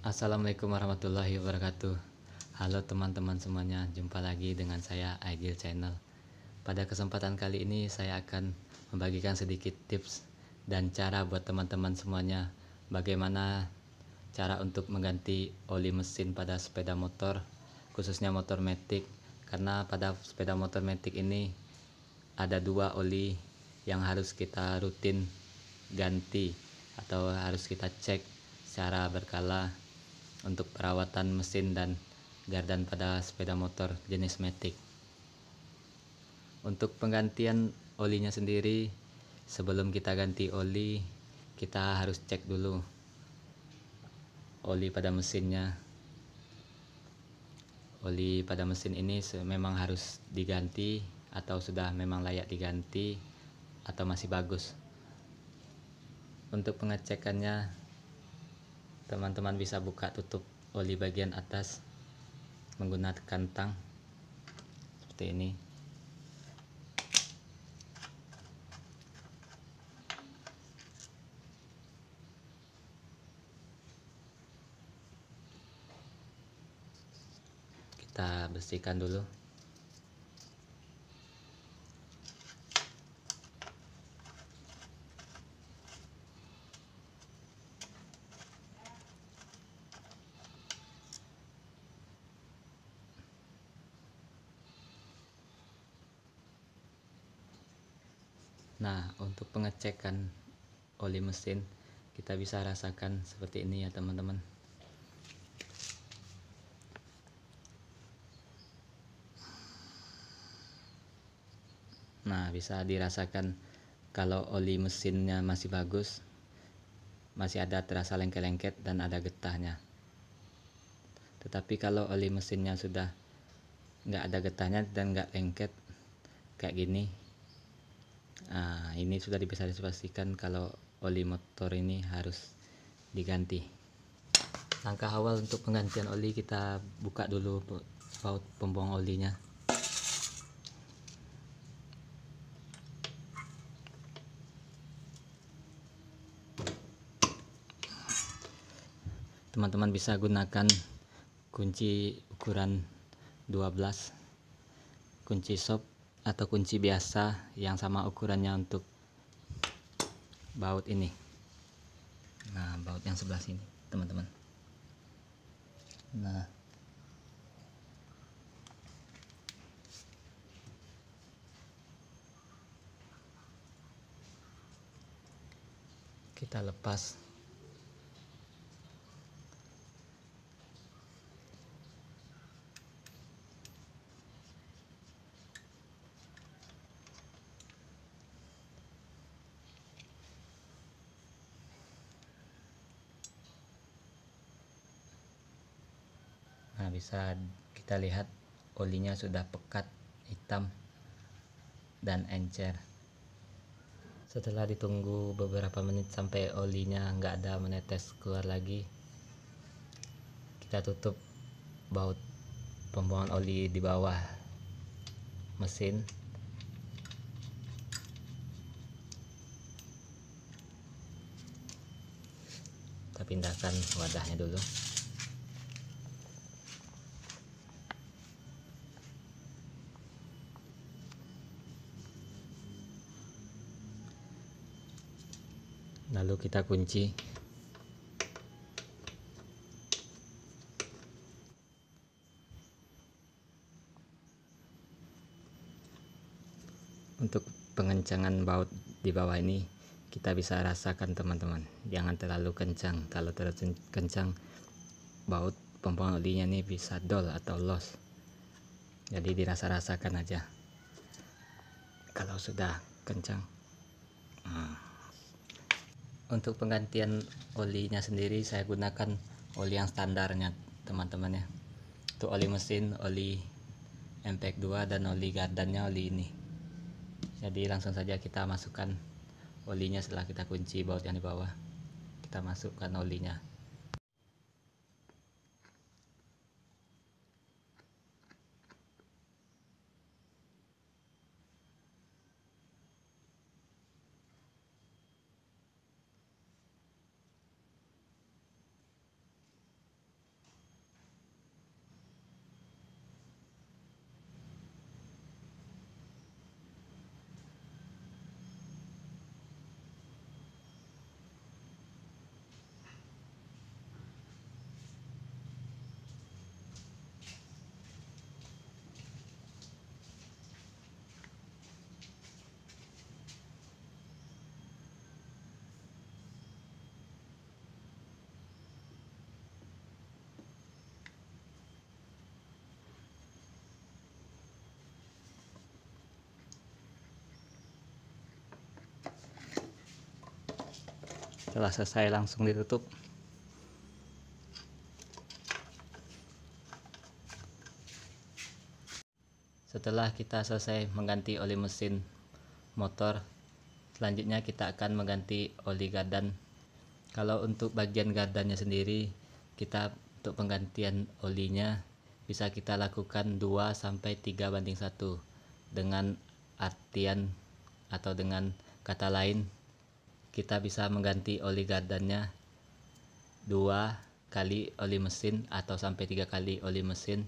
Assalamualaikum warahmatullahi wabarakatuh. Halo teman-teman semuanya, jumpa lagi dengan saya Aigil Channel. Pada kesempatan kali ini saya akan membagikan sedikit tips dan cara buat teman-teman semuanya bagaimana cara untuk mengganti oli mesin pada sepeda motor, khususnya motor matic. Karena pada sepeda motor matic ini ada dua oli yang harus kita rutin ganti atau harus kita cek secara berkala untuk perawatan mesin dan gardan pada sepeda motor jenis matic. Untuk penggantian olinya sendiri, sebelum kita ganti oli, kita harus cek dulu oli pada mesinnya. Oli pada mesin ini memang harus diganti atau sudah memang layak diganti atau masih bagus. Untuk pengecekannya, teman-teman bisa buka tutup oli bagian atas menggunakan tang seperti ini. Kita bersihkan dulu. Nah, untuk pengecekan oli mesin, kita bisa rasakan seperti ini ya teman-teman. Nah, bisa dirasakan kalau oli mesinnya masih bagus, masih ada terasa lengket-lengket dan ada getahnya. Tetapi kalau oli mesinnya sudah nggak ada getahnya dan nggak lengket kayak gini, nah ini sudah bisa dipastikan kalau oli motor ini harus diganti. Langkah awal untuk penggantian oli, kita buka dulu baut pembuang olinya. Teman-teman bisa gunakan kunci ukuran 12, kunci shop atau kunci biasa yang sama ukurannya untuk baut ini. Nah, baut yang sebelah sini teman-teman. Nah, kita lepas. Nah, bisa kita lihat olinya sudah pekat, hitam dan encer. Setelah ditunggu beberapa menit sampai olinya nggak ada menetes keluar lagi, kita tutup baut pembuangan oli di bawah mesin. Kita pindahkan wadahnya dulu. Lalu kita kunci. Untuk pengencangan baut di bawah ini kita bisa rasakan teman-teman, jangan terlalu kencang. Kalau terlalu kencang, baut pembuangan olinya ini bisa dol atau los. Jadi dirasa-rasakan aja. Kalau sudah kencang. Untuk penggantian olinya sendiri saya gunakan oli yang standarnya teman-teman ya. Untuk oli mesin, oli MPX 2 dan oli gardannya oli ini. Jadi langsung saja kita masukkan olinya setelah kita kunci baut yang di bawah. Kita masukkan olinya. Setelah selesai langsung ditutup. Setelah kita selesai mengganti oli mesin motor, selanjutnya kita akan mengganti oli gardan. Kalau untuk bagian gardannya sendiri, kita untuk penggantian olinya bisa kita lakukan 2-3:1, dengan artian atau dengan kata lain, kita bisa mengganti oli gardannya 2 kali oli mesin atau sampai 3 kali oli mesin,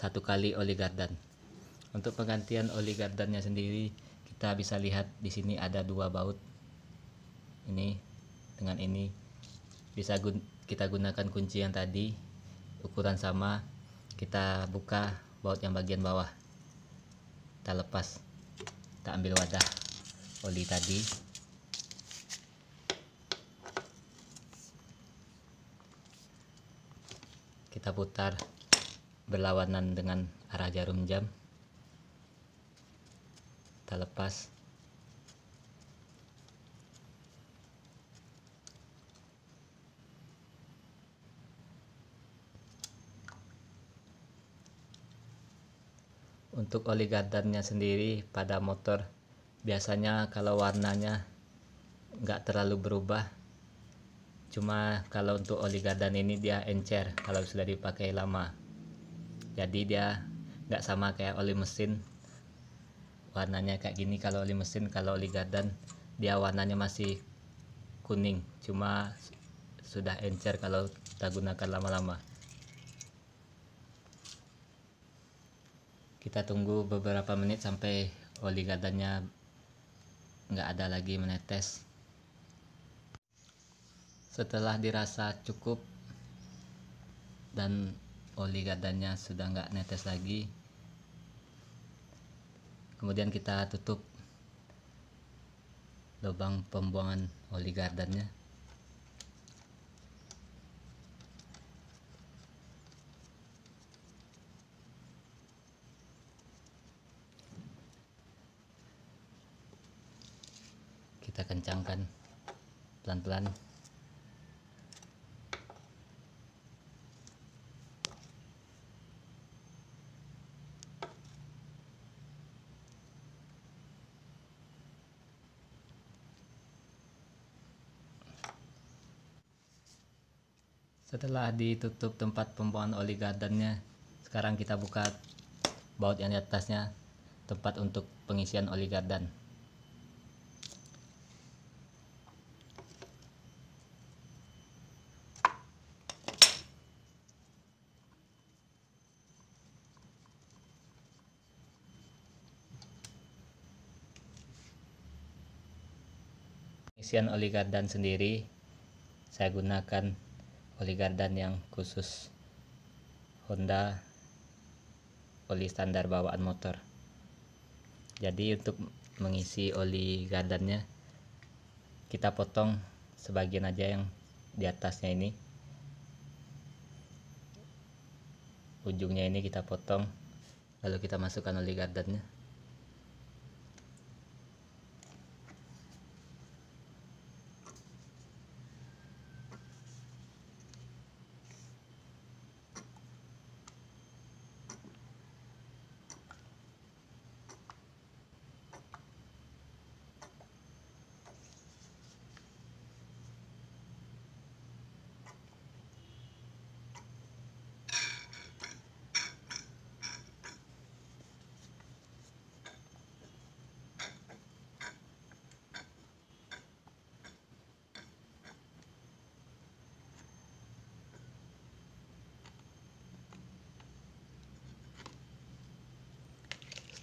1 kali oli gardan. Untuk penggantian oli gardannya sendiri, kita bisa lihat di sini ada 2 baut. Ini dengan ini bisa kita gunakan kunci yang tadi, ukuran sama. Kita buka baut yang bagian bawah, kita lepas, kita ambil wadah oli tadi, kita putar berlawanan dengan arah jarum jam, kita lepas. Untuk oli gardannya sendiri pada motor biasanya kalau warnanya nggak terlalu berubah, cuma kalau untuk oli gardan ini dia encer kalau sudah dipakai lama, jadi dia nggak sama kayak oli mesin warnanya kayak gini. Kalau oli mesin, kalau oli gardan dia warnanya masih kuning, cuma sudah encer kalau kita gunakan lama-lama. Kita tunggu beberapa menit sampai oli gardannya nggak ada lagi menetes. Setelah dirasa cukup dan oli gardannya sudah nggak netes lagi, kemudian kita tutup lubang pembuangan oli gardannya. Kita kencangkan pelan-pelan. Setelah ditutup tempat pembuangan oli gardannya, sekarang kita buka baut yang di atasnya, tempat untuk pengisian oli gardan. Pengisian oli gardan sendiri, saya gunakan oli gardan yang khusus Honda, oli standar bawaan motor. Jadi untuk mengisi oli gardannya, kita potong sebagian aja yang di atasnya ini, ujungnya ini kita potong, lalu kita masukkan oli gardannya.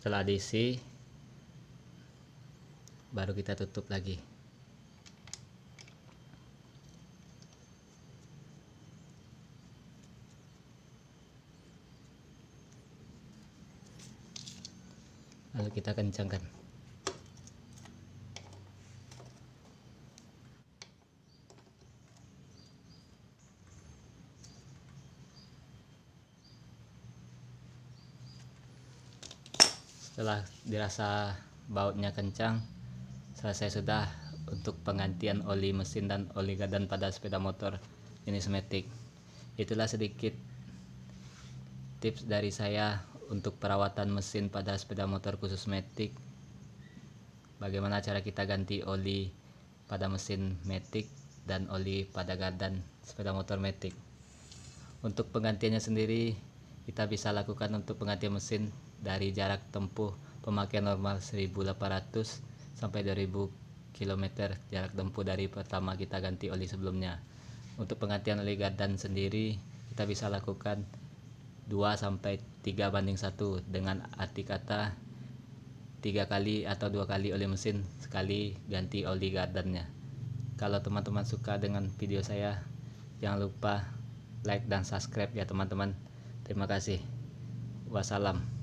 Setelah diisi, baru kita tutup lagi. Lalu kita kencangkan. Setelah dirasa bautnya kencang, selesai sudah untuk penggantian oli mesin dan oli gardan pada sepeda motor jenis Matic. Itulah sedikit tips dari saya untuk perawatan mesin pada sepeda motor khusus Matic. Bagaimana cara kita ganti oli pada mesin Matic dan oli pada gardan sepeda motor Matic. Untuk penggantiannya sendiri, kita bisa lakukan untuk penggantian mesin dari jarak tempuh pemakaian normal 1800 sampai 2000 km jarak tempuh dari pertama kita ganti oli sebelumnya. Untuk penggantian oli gardan sendiri, kita bisa lakukan 2 sampai 3:1 dengan arti kata 3 kali atau 2 kali oli mesin sekali ganti oli gardannya. Kalau teman-teman suka dengan video saya, jangan lupa like dan subscribe ya teman-teman. Terima kasih. Wassalam.